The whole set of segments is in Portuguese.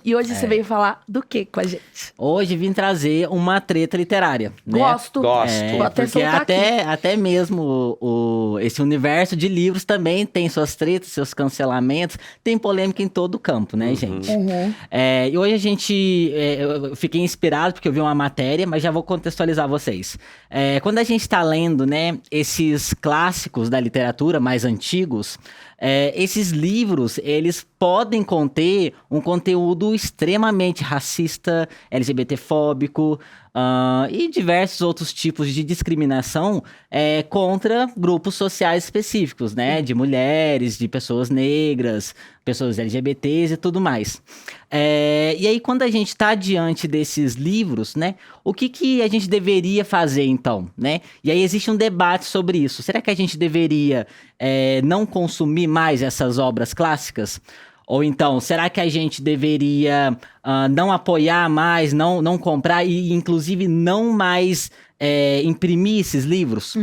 E hoje você veio falar do que com a gente? Hoje vim trazer uma treta literária, né? Gosto. Gosto. Vou até Porque soltar aqui. até mesmo esse universo de livros também tem suas tretas, seus cancelamentos, tem polêmica em todo o campo, né, gente? E hoje eu fiquei inspirado porque eu vi uma matéria, mas já vou contextualizar vocês. Quando a gente tá lendo, né, esses clássicos da literatura mais antigos, esses livros, eles podem conter um conteúdo extremamente racista, LGBTfóbico, e diversos outros tipos de discriminação contra grupos sociais específicos, né? De mulheres, de pessoas negras, pessoas LGBTs e tudo mais. E aí, quando a gente está diante desses livros, né? O que a gente deveria fazer, então, né? E aí existe um debate sobre isso. Será que a gente deveria não consumir mais essas obras clássicas? Ou então, será que a gente deveria não apoiar mais, não comprar e, inclusive, não mais imprimir esses livros?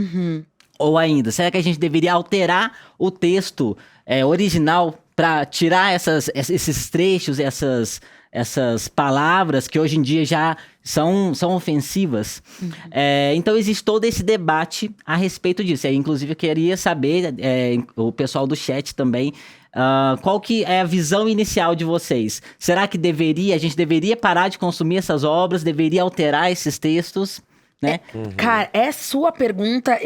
Ou ainda, será que a gente deveria alterar o texto original para tirar esses trechos, essas palavras que hoje em dia já são ofensivas? Então existe todo esse debate a respeito disso. Inclusive eu queria saber, o pessoal do chat também, qual que é a visão inicial de vocês? Será que a gente deveria parar de consumir essas obras, deveria alterar esses textos? Né? Cara, é sua pergunta.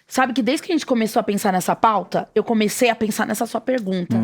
Sabe que desde que a gente começou a pensar nessa pauta, eu comecei a pensar nessa sua pergunta.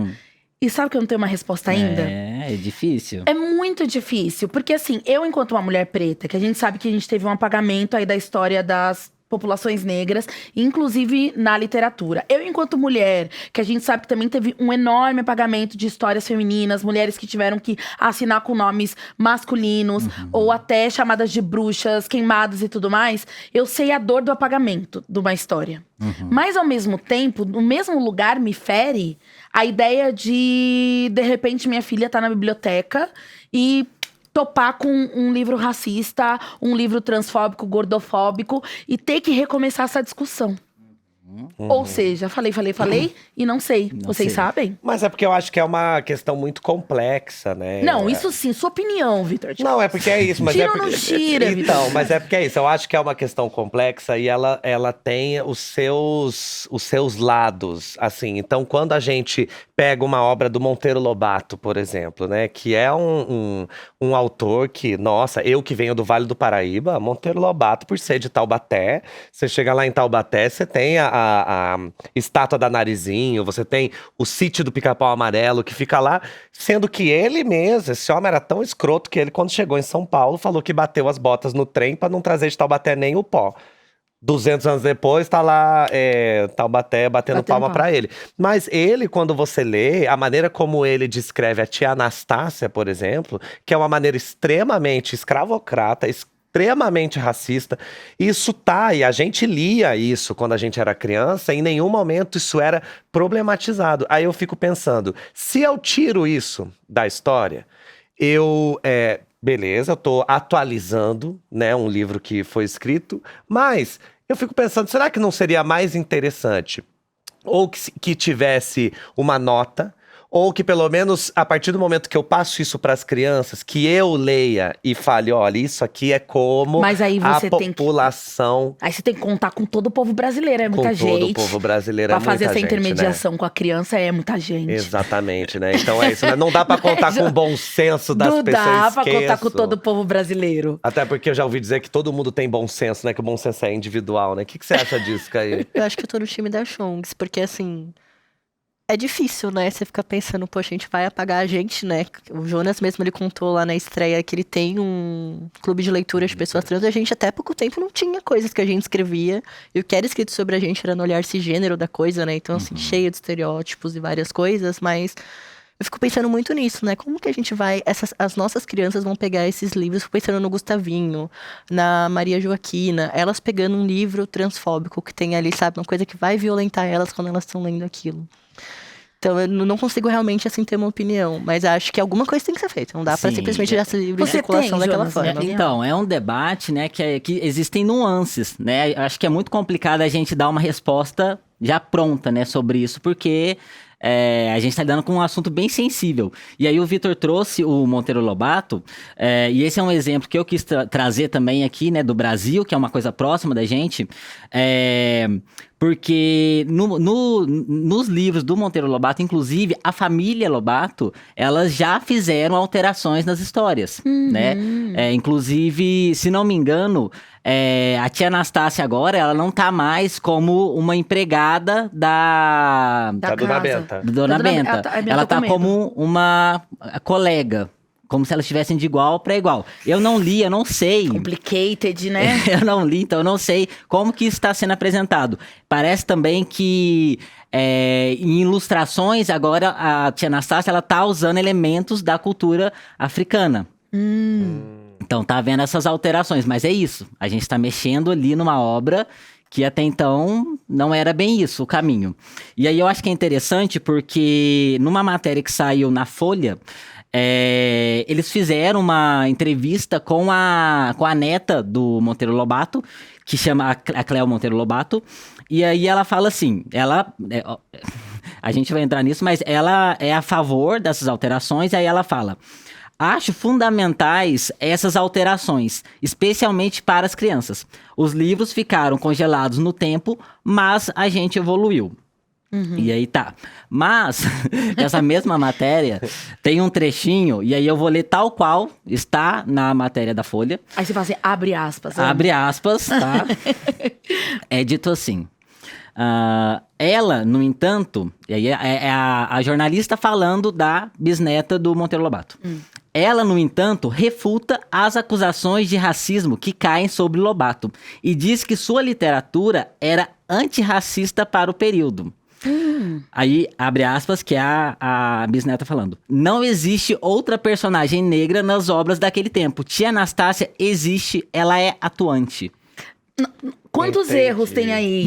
E sabe que eu não tenho uma resposta ainda? É difícil. É muito difícil. Porque assim, eu enquanto uma mulher preta, que a gente sabe que a gente teve um apagamento aí da história das populações negras, inclusive na literatura. Eu, enquanto mulher, que a gente sabe que também teve um enorme apagamento de histórias femininas, mulheres que tiveram que assinar com nomes masculinos, ou até chamadas de bruxas, queimadas e tudo mais, eu sei a dor do apagamento de uma história. Mas, ao mesmo tempo, no mesmo lugar me fere a ideia de repente, minha filha tá na biblioteca e topar com um livro racista, um livro transfóbico, gordofóbico, e ter que recomeçar essa discussão. Ou seja, falei e não sei. Vocês sabem? Mas é porque eu acho que é uma questão muito complexa, né? Não, isso sim, sua opinião, Vitor. Não, é porque é isso, mas Tira ou não tira, Vitor? Então, mas é porque é isso. Eu acho que é uma questão complexa e ela tem os seus lados, assim. Então, quando a gente pega uma obra do Monteiro Lobato, por exemplo, né? Que é um autor que, nossa, eu que venho do Vale do Paraíba, Monteiro Lobato, por ser de Taubaté, você chega lá em Taubaté, você tem a estátua da Narizinho, você tem o sítio do Pica-Pau Amarelo que fica lá, sendo que ele mesmo, esse homem era tão escroto que ele, quando chegou em São Paulo, falou que bateu as botas no trem pra não trazer de Taubaté nem o pó. 200 anos depois, tá lá Taubaté batendo palma pra ele. Mas ele, quando você lê, a maneira como ele descreve a tia Anastácia, por exemplo, que é uma maneira extremamente escravocrata, extremamente racista. Isso e a gente lia isso quando a gente era criança, em nenhum momento isso era problematizado. Aí eu fico pensando, se eu tiro isso da história, beleza, eu tô atualizando, né, um livro que foi escrito, mas eu fico pensando, será que não seria mais interessante ou que tivesse uma nota, ou que pelo menos, a partir do momento que eu passo isso para as crianças, que eu leia e fale, olha, isso aqui é como Mas aí você população... Aí você tem que contar com todo o povo brasileiro, é muita gente. Com todo o povo brasileiro, é muita gente, pra fazer essa intermediação, né? Com a criança, é muita gente. Exatamente, né? Então é isso, né? Não dá pra contar com o bom senso das pessoas. Não dá pra contar com todo o povo brasileiro. Até porque eu já ouvi dizer que todo mundo tem bom senso, né? Que o bom senso é individual, né? O que você acha disso, Caí? Eu acho que eu tô no time da Chongs, porque assim... É difícil, né? Você fica pensando, poxa, a gente vai apagar a gente, né? O Jonas mesmo, ele contou lá na estreia que ele tem um clube de leitura de pessoas trans. E a gente, até há pouco tempo, não tinha coisas que a gente escrevia. E o que era escrito sobre a gente era no olhar cisgênero da coisa, né? Então, assim, cheio de estereótipos e várias coisas. Mas eu fico pensando muito nisso, né? Como que a gente vai... as nossas crianças vão pegar esses livros? Fico pensando no Gustavinho, na Maria Joaquina. Elas pegando um livro transfóbico que tem ali, sabe? Uma coisa que vai violentar elas quando elas estão lendo aquilo. Então, eu não consigo realmente, assim, ter uma opinião. Mas acho que alguma coisa tem que ser feita. Não dá pra simplesmente dar esse livro de circulação daquela forma. Então, é um debate, né, que existem nuances, né? Acho que é muito complicado a gente dar uma resposta já pronta, né, sobre isso. Porque a gente está lidando com um assunto bem sensível. E aí o Vitor trouxe o Monteiro Lobato, e esse é um exemplo que eu quis trazer também aqui, né, do Brasil, que é uma coisa próxima da gente, porque nos livros do Monteiro Lobato, inclusive, a família Lobato, elas já fizeram alterações nas histórias, né? Inclusive, se não me engano, a tia Anastácia agora, ela não tá mais como uma empregada da Dona Benta. Dona Benta. Ela tá com medo. como uma colega. Como se elas estivessem de igual para igual. Eu não li, eu não sei. Complicated, né? Eu não li, então eu não sei como que isso está sendo apresentado. Parece também que em ilustrações, agora a tia Anastácia, ela tá usando elementos da cultura africana. Então tá havendo essas alterações, mas é isso. A gente tá mexendo ali numa obra que até então não era bem isso, o caminho. E aí eu acho que é interessante porque numa matéria que saiu na Folha, eles fizeram uma entrevista com a neta do Monteiro Lobato, que chama a Cléo Monteiro Lobato, e aí ela fala assim, a gente vai entrar nisso, mas ela é a favor dessas alterações, e aí ela fala: acho fundamentais essas alterações, especialmente para as crianças. Os livros ficaram congelados no tempo, mas a gente evoluiu. E aí tá. Mas, essa mesma matéria tem um trechinho, e aí eu vou ler tal qual está na matéria da Folha. Aí você fala assim, abre aspas. Abre aspas, tá? É dito assim. Ela, no entanto, e aí é a jornalista falando da bisneta do Monteiro Lobato. Ela, no entanto, refuta as acusações de racismo que caem sobre Lobato e diz que sua literatura era antirracista para o período. Aí, abre aspas, que é a bisneta falando. Não existe outra personagem negra nas obras daquele tempo. Tia Anastácia existe, ela é atuante. Quantos Entendi. erros tem aí?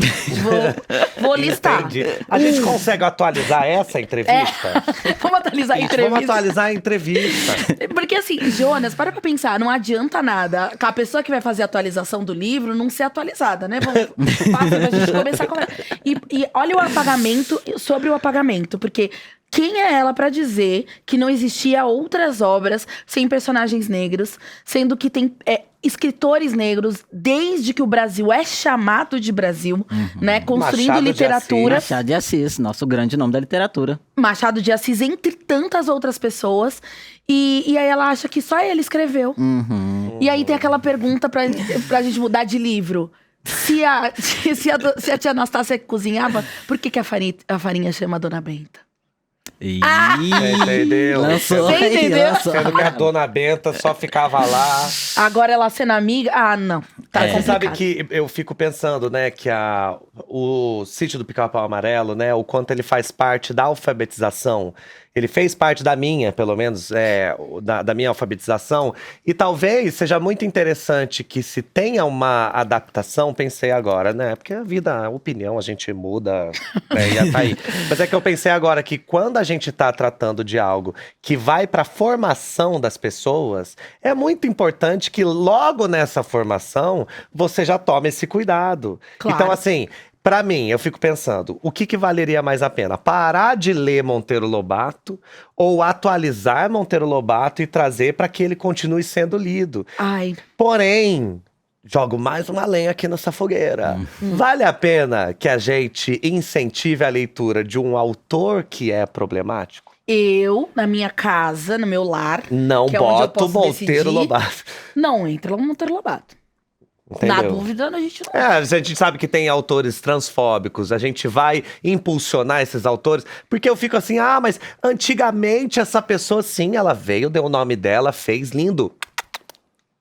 Vou listar. Entendi. A gente consegue atualizar essa entrevista? Vamos atualizar a entrevista. Vamos atualizar a entrevista. Porque assim, Jonas, para pra pensar, não adianta nada a pessoa que vai fazer a atualização do livro não ser atualizada, né? Fácil pra gente começar a conversar. E olha o apagamento, sobre o apagamento, porque quem é ela pra dizer que não existia outras obras sem personagens negros, sendo que tem escritores negros desde que o Brasil é chamado de Brasil, né? Construindo Machado de literatura. Machado de Assis, nosso grande nome da literatura. Machado de Assis, entre tantas outras pessoas. E aí ela acha que só ele escreveu. E aí tem aquela pergunta pra gente mudar de livro. Se a tia Anastácia cozinhava, por que a farinha chama Dona Benta? Entendeu? Lançou. Você entendeu? Sendo que a Dona Benta só ficava lá. Agora ela sendo amiga... Ah, não. Tá Você sabe complicado. que eu fico pensando, né, que o Sítio do Pica-Pau Amarelo, né, o quanto ele faz parte da alfabetização. Ele fez parte da minha, pelo menos, da minha alfabetização. E talvez seja muito interessante que se tenha uma adaptação, pensei agora, né? Porque a vida, a opinião, a gente muda, né, e já tá aí. Mas é que eu pensei agora que quando a gente tá tratando de algo que vai pra formação das pessoas, é muito importante que logo nessa formação você já tome esse cuidado. Claro. Então, assim... Pra mim, eu fico pensando, o que valeria mais a pena? Parar de ler Monteiro Lobato ou atualizar Monteiro Lobato e trazer para que ele continue sendo lido? Ai, Porém, jogo mais uma lenha aqui nessa fogueira. Vale a pena que a gente incentive a leitura de um autor que é problemático? eu, na minha casa, no meu lar... Não que é onde eu boto posso Monteiro decidir, Lobato. Não entra lá no Monteiro Lobato. Na Entendeu? dúvida, a gente não... A gente sabe que tem autores transfóbicos, a gente vai impulsionar esses autores, porque eu fico assim, mas antigamente essa pessoa, sim, ela veio, deu o nome dela, fez, lindo.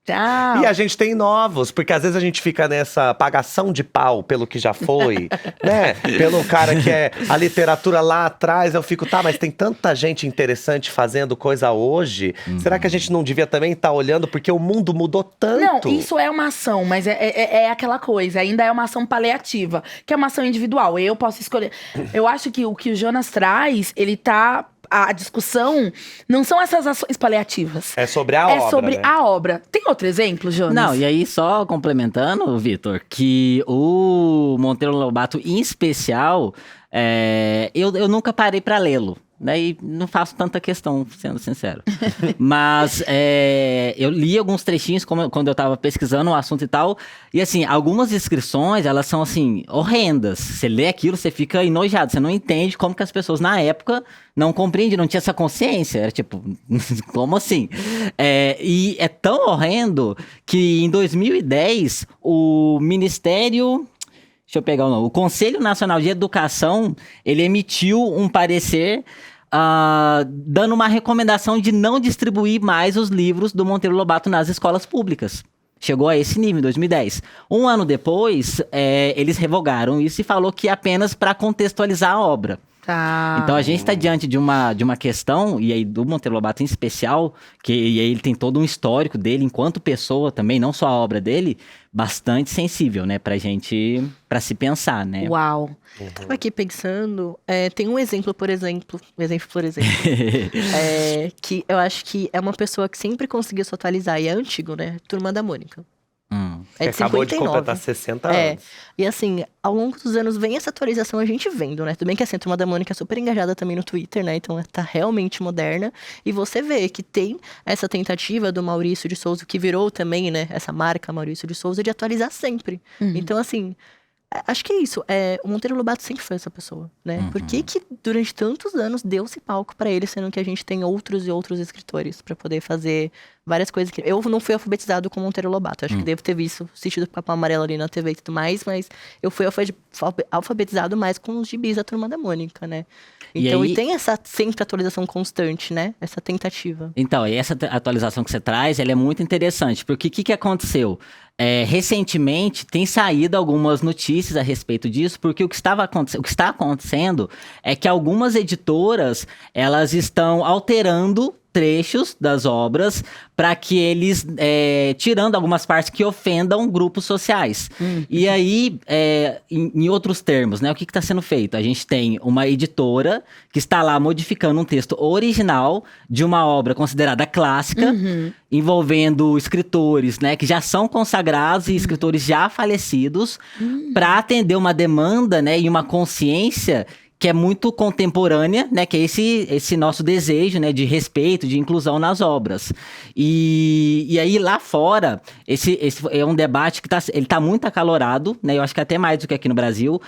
Tchau. E a gente tem novos, porque às vezes a gente fica nessa pagação de pau pelo que já foi, né? Pelo cara que é a literatura lá atrás, eu fico, mas tem tanta gente interessante fazendo coisa hoje, será que a gente não devia também estar olhando, porque o mundo mudou tanto? Não, isso é uma ação, mas é aquela coisa, ainda é uma ação paliativa, que é uma ação individual, eu posso escolher. Eu acho que o que o Jonas traz, ele tá... A discussão não são essas ações paliativas. É sobre a obra, É sobre né? a obra. Tem outro exemplo, Jonas? Não, e aí só complementando, Vitor, que o Monteiro Lobato, em especial, Eu nunca parei para lê-lo. Daí não faço tanta questão, sendo sincero. Mas eu li alguns trechinhos quando eu tava pesquisando o assunto e tal. E assim, algumas descrições, elas são assim, horrendas. Você lê aquilo, você fica enojado. Você não entende como que as pessoas na época não compreendem, não tinha essa consciência. Era tipo, como assim? E é tão horrendo que em 2010, o Ministério... Deixa eu pegar o nome. O Conselho Nacional de Educação, ele emitiu um parecer dando uma recomendação de não distribuir mais os livros do Monteiro Lobato nas escolas públicas. Chegou a esse nível em 2010. Um ano depois, eles revogaram isso e falou que apenas para contextualizar a obra. Tá. Então a gente está diante de uma questão, e aí do Monteiro Lobato em especial, e aí ele tem todo um histórico dele enquanto pessoa também, não só a obra dele, bastante sensível, né, pra se pensar, né? Uau. Tava aqui pensando, tem um exemplo, por exemplo, que eu acho que é uma pessoa que sempre conseguiu se atualizar, e é antigo, né? Turma da Mônica. Que É de acabou 59. de completar 60 anos. E assim, ao longo dos anos vem essa atualização a gente vendo, né? Tudo bem que assim, a Turma da Mônica é super engajada também no Twitter, né? Então tá realmente moderna. E você vê que tem essa tentativa do Maurício de Souza, que virou também, né? Essa marca Maurício de Souza, de atualizar sempre. Então assim, acho que é isso. O Monteiro Lobato sempre foi essa pessoa, né? Por que durante tantos anos deu-se palco pra ele, sendo que a gente tem outros e outros escritores pra poder fazer várias coisas que... Eu não fui alfabetizado com Monteiro Lobato. Acho que devo ter visto, assistido o Capão Amarelo ali na TV e tudo mais, mas eu fui alfabetizado mais com os gibis da Turma da Mônica, né? Então, e tem essa sempre atualização constante, né? Essa tentativa. Então, e essa atualização que você traz, ela é muito interessante, porque o que aconteceu? Recentemente, tem saído algumas notícias a respeito disso, porque o que está acontecendo é que algumas editoras, elas estão alterando trechos das obras para que eles, tirando algumas partes que ofendam grupos sociais. E aí, em outros termos, né, o que está sendo feito? A gente tem uma editora que está lá modificando um texto original de uma obra considerada clássica, envolvendo escritores, né, que já são consagrados e escritores já falecidos, para atender uma demanda, né, e uma consciência que é muito contemporânea, né, que é esse nosso desejo, né, de respeito, de inclusão nas obras. E aí lá fora, esse é um debate que ele tá muito acalorado, né, eu acho que até mais do que aqui no Brasil.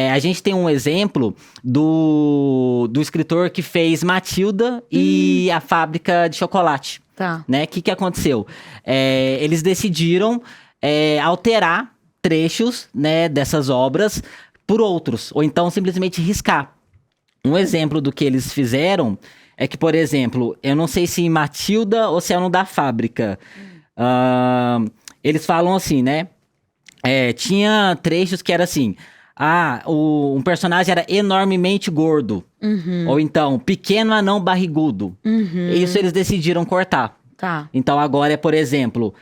A gente tem um exemplo do escritor que fez Matilda e a Fábrica de Chocolate. Tá. Né? O que aconteceu? Eles decidiram alterar trechos, né, dessas obras por outros, ou então simplesmente riscar. Um exemplo do que eles fizeram é que, por exemplo, eu não sei se em Matilda ou se é no da Fábrica, eles falam assim, né? Tinha trechos que era assim, um personagem era enormemente gordo, ou então, pequeno anão barrigudo. Isso eles decidiram cortar. Tá. Então agora por exemplo,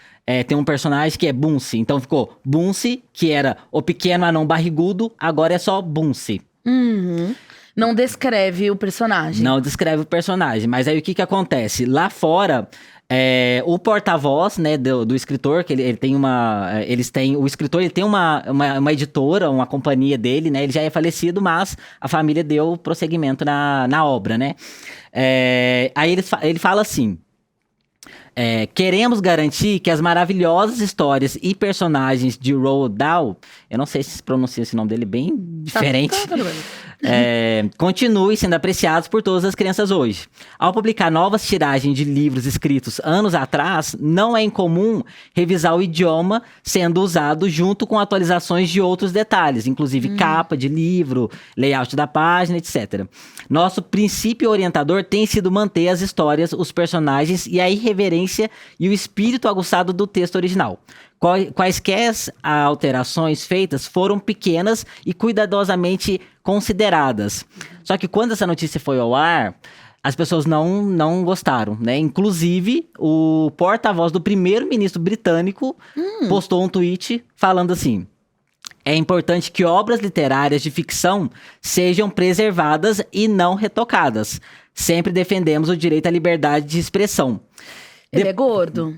tem um personagem que é Bunce. Então ficou Bunce, que era o pequeno anão barrigudo, agora é só Bunce. Não descreve o personagem. Não descreve o personagem. Mas aí o que acontece? Lá fora, o porta-voz, né, do escritor, que ele tem o escritor ele tem uma editora, uma companhia dele, né? Ele já é falecido, mas a família deu prosseguimento na obra, né? Aí ele fala assim: queremos garantir que as maravilhosas histórias e personagens de Roald Dahl, eu não sei se se pronuncia esse nome dele bem diferente, continuem sendo apreciados por todas as crianças hoje. Ao publicar novas tiragens de livros escritos anos atrás, não é incomum revisar o idioma sendo usado junto com atualizações de outros detalhes, inclusive capa de livro, layout da página, etc. Nosso princípio orientador tem sido manter as histórias, os personagens e a irreverência e o espírito aguçado do texto original. Quaisquer alterações feitas foram pequenas e cuidadosamente consideradas. Só que quando essa notícia foi ao ar, as pessoas não gostaram, né? Inclusive, o porta-voz do primeiro-ministro britânico postou um tweet falando assim: é importante que obras literárias de ficção sejam preservadas e não retocadas. Sempre defendemos o direito à liberdade de expressão. Ele é gordo?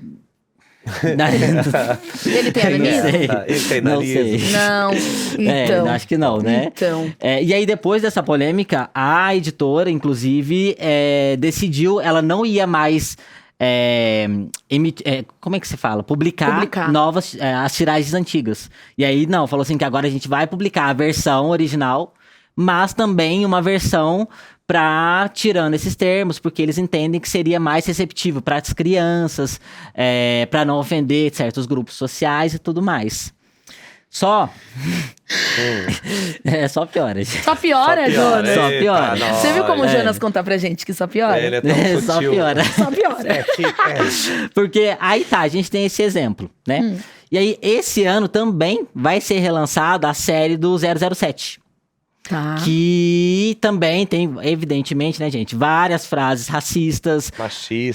Ele tem Não anismo? sei. Ele tem Não nanismo? sei. Não. Então. Acho que não, né? Então. E aí, depois dessa polêmica, a editora, inclusive, decidiu, ela não ia mais. Como é que se fala? Publicar. Novas, as tiragens antigas. E aí, não, falou assim que agora a gente vai publicar a versão original, mas também uma versão tirando esses termos, porque eles entendem que seria mais receptivo para as crianças, para não ofender certos grupos sociais e tudo mais. Só piora, gente. Só piora, Jonas? Só piora. Eita, Você viu como o nós. Jonas conta pra gente que só piora? Ele é tão Só sutil. piora. Só piora. Porque aí tá, a gente tem esse exemplo, né? E aí, esse ano também vai ser relançada a série do 007. Tá. Que também tem, evidentemente, né, gente, várias frases racistas,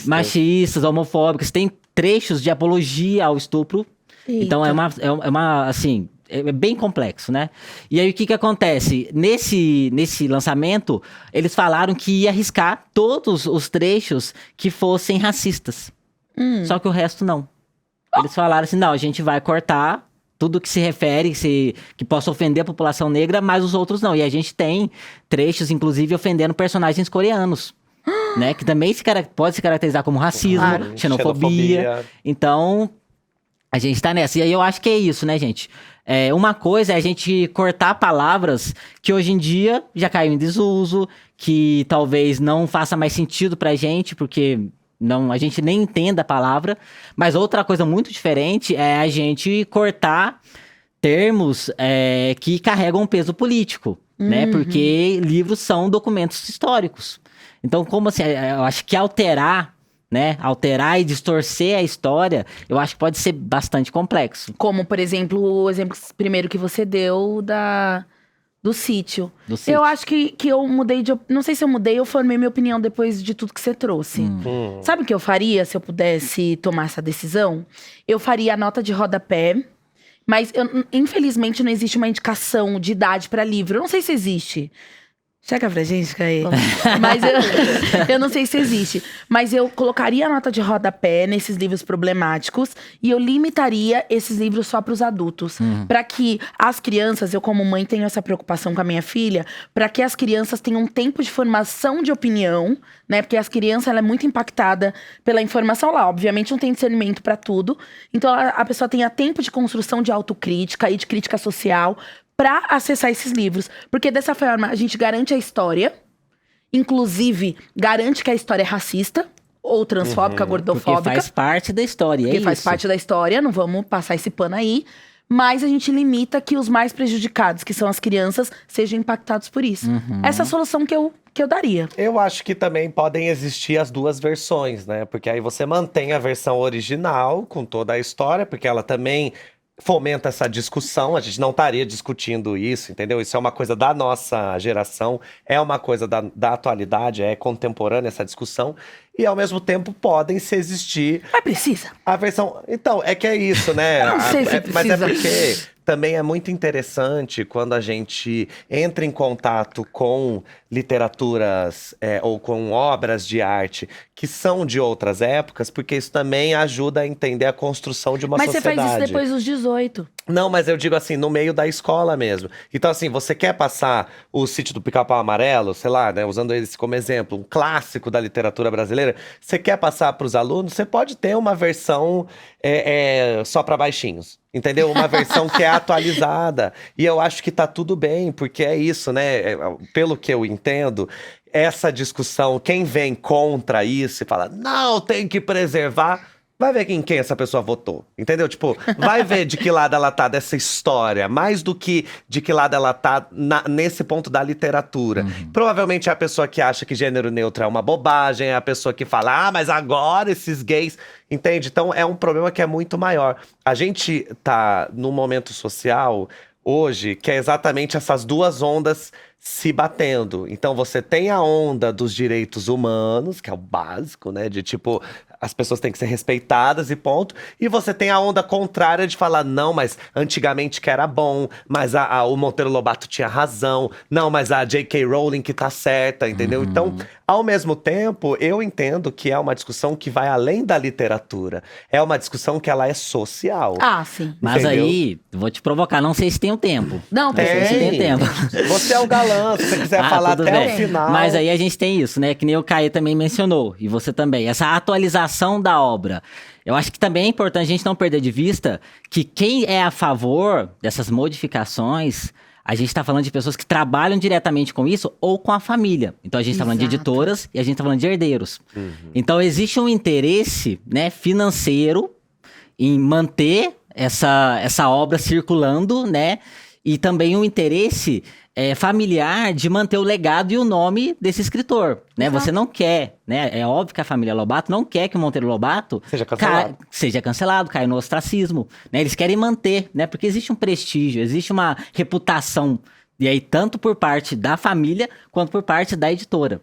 machistas, homofóbicas, tem trechos de apologia ao estupro. Eita. Então é uma assim, é bem complexo, né? E aí o que acontece? Nesse lançamento, eles falaram que ia arriscar todos os trechos que fossem racistas. Só que o resto não. Eles falaram assim, não, a gente vai cortar tudo que se refere, que possa ofender a população negra, mas os outros não. E a gente tem trechos, inclusive, ofendendo personagens coreanos, né? Que também pode se caracterizar como racismo, xenofobia. Então, a gente tá nessa. E aí eu acho que é isso, né, gente? Uma coisa é a gente cortar palavras que hoje em dia já caiu em desuso, que talvez não faça mais sentido pra gente, porque a gente nem entenda a palavra. Mas outra coisa muito diferente é a gente cortar termos que carregam um peso político, né? Porque livros são documentos históricos. Então, como assim, eu acho que alterar e distorcer a história, eu acho que pode ser bastante complexo. Como, por exemplo, o exemplo primeiro que você deu do sítio. Eu acho que eu mudei não sei se eu mudei ou formei minha opinião depois de tudo que você trouxe. Sabe o que eu faria se eu pudesse tomar essa decisão? Eu faria a nota de rodapé, mas infelizmente não existe uma indicação de idade para livro. Eu não sei se existe. Chega pra gente, Caê. Mas eu não sei se existe. Mas eu colocaria a nota de rodapé nesses livros problemáticos e eu limitaria esses livros só pros adultos. Pra que as crianças, eu como mãe tenho essa preocupação com a minha filha, pra que as crianças tenham um tempo de formação de opinião, né? Porque as crianças, ela é muito impactada pela informação lá. Obviamente não tem discernimento pra tudo. Então a pessoa tenha tempo de construção de autocrítica e de crítica social pra acessar esses livros. Porque dessa forma a gente garante a história, inclusive garante que a história é racista, ou transfóbica, gordofóbica. Porque faz parte da história, Porque faz parte da história, não vamos passar esse pano aí. Mas a gente limita que os mais prejudicados, que são as crianças, sejam impactados por isso. Essa é a solução que eu daria. Eu acho que também podem existir as duas versões, né? Porque aí você mantém a versão original com toda a história, porque ela também fomenta essa discussão, a gente não estaria discutindo isso, entendeu? Isso é uma coisa da nossa geração, é uma coisa da atualidade, é contemporânea essa discussão, e ao mesmo tempo podem se existir... Mas precisa. A versão... Então, é que é isso, né? Eu não sei se precisa. Mas é porque também é muito interessante quando a gente entra em contato com literaturas ou com obras de arte que são de outras épocas, porque isso também ajuda a entender a construção de uma sociedade. Mas você faz isso depois dos 18. Não, mas eu digo assim, no meio da escola mesmo. Então, assim, você quer passar o Sítio do Pica-Pau Amarelo, sei lá, né, usando esse como exemplo, um clássico da literatura brasileira, você quer passar para os alunos, você pode ter uma versão só para baixinhos, entendeu? Uma versão que é atualizada. E eu acho que tá tudo bem, porque é isso, né? Pelo que eu entendo, essa discussão, quem vem contra isso e fala, não, tem que preservar... Vai ver em quem essa pessoa votou, entendeu? Tipo, vai ver de que lado ela tá dessa história, mais do que de que lado ela tá nesse ponto da literatura. Provavelmente é a pessoa que acha que gênero neutro é uma bobagem, é a pessoa que fala, mas agora esses gays... Entende? Então é um problema que é muito maior. A gente tá num momento social hoje que é exatamente essas duas ondas se batendo. Então você tem a onda dos direitos humanos, que é o básico, né? De tipo, as pessoas têm que ser respeitadas e ponto. E você tem a onda contrária de falar, não, mas antigamente que era bom, mas o Monteiro Lobato tinha razão, não, mas a J.K. Rowling que tá certa, entendeu? Então, ao mesmo tempo, eu entendo que é uma discussão que vai além da literatura. É uma discussão que ela é social. Ah, sim. Mas Entendeu? aí, vou te provocar, não sei se tem o tempo. Não, Não sei se tem tempo. Você é o galã, se você quiser Ah, falar tudo até bem. o final. Mas aí a gente tem isso, né? Que nem o Caê também mencionou, e você também. Essa atualização da obra. Eu acho que também é importante a gente não perder de vista que quem é a favor dessas modificações, a gente está falando de pessoas que trabalham diretamente com isso ou com a família. Então a gente está falando de Exato. editoras e a gente está falando de herdeiros. Então existe um interesse, né, financeiro em manter essa obra circulando, né? E também um interesse familiar de manter o legado e o nome desse escritor, né? Exato. Você não quer, né? É óbvio que a família Lobato não quer que o Monteiro Lobato Seja cancelado. caia no ostracismo, né? Eles querem manter, né? Porque existe um prestígio, existe uma reputação, e aí tanto por parte da família quanto por parte da editora.